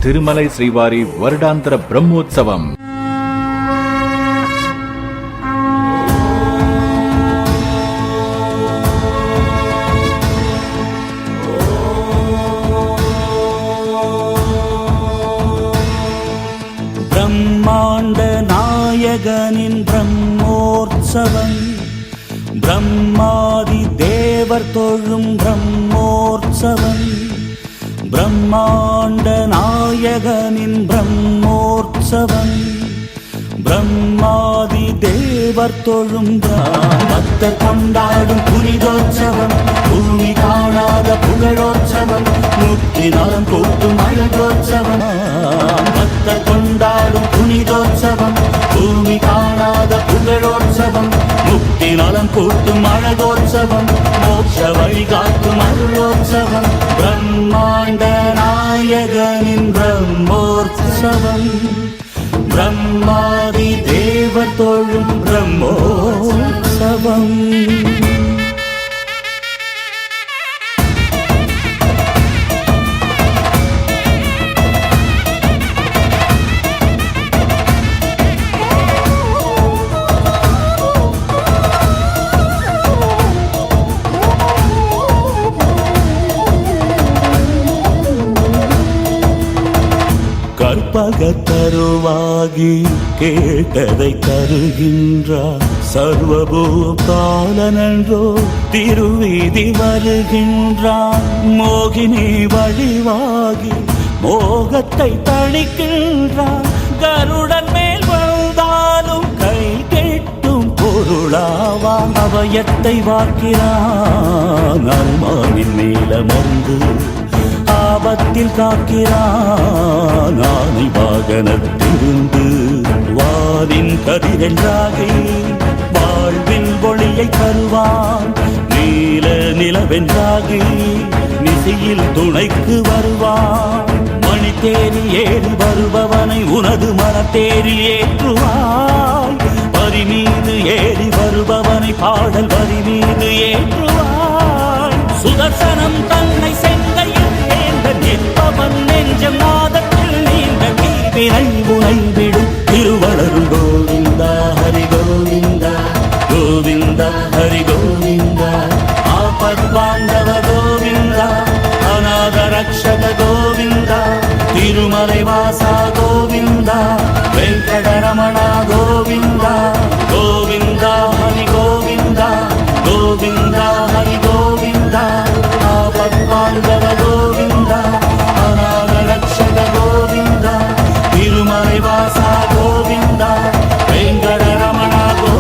திருமலை ஸ்ரீவாரி வருடாந்திர பிரம்மோற்சவம். பிரம்மாண்ட நாயகனின் பிரம்மோற்சவம், பிரம்மாதி தேவர் தொழும் பிரம்மோற்சவம், பிரம்மாண்ட நாயகனின் பிரம்மோற்சவம், பிரம்மாதி தேவர் தொழும் பக்தர் கொண்டாடும் புனிதோற்சவம், பூமி காணாத புகழோற்சவம், முக்தி நலம் கூட்டும் அழகோற்சவம். பக்தர் கொண்டாடும் புனிதோற்சவம், பூமி காணாத புகழோற்சவம், முக்தி நலம் கூட்டும் அழகோற்சவம், மோட்ச வழிகாட்டும் அருளோற்சவம், பிரம்மாண்ட நாயகனின் பிரம்மோற்சவம், பிரம்மாதி தேவர் தொழும் பிரம்மோற்சவம். கற்பகத்தருவாகி கேட்டதை தருகின்றார், சர்வபூபாலனன்றோ திருவீதி வருகின்றார். மோகினி வழிவாகி மோகத்தை தணிக்கின்றார், கருடன் மேல் வந்தாலும் கை கெட்டும் பொருளாவான். அவயத்தை வாக்கிறான், அருமானின் மேலமர்ந்து ஆபத்தில் காக்கிறான். ஆனை வாகனத்திருந்து வானின் கதிரென்றாகி வாழ்வின் ஒளியை தருவான். நீல நிலவென்றாகி நிசையில் துணைக்கு வருவான். மணித்தேரி ஏறி வருபவனை உனது மனத்தேரி ஏற்றுவாய். வரி மீது ஏறி வருபவனை பாடல் வரி மீது ஏற்றுவாய். சுதர்சனம் தன்னை செங்கையில் நிற்பவன் நெஞ்சம் நாதத்தில் நீண்ட தீவினை உனைவிடும் திருவளரும் கோவிந்தா ஹரி கோவிந்தா, கோவிந்தா ஹரி கோவிந்தா. ஆபத்பாந்தவ கோவிந்தா, அநாத ரக்ஷக கோவிந்தா, திருமலை வாசா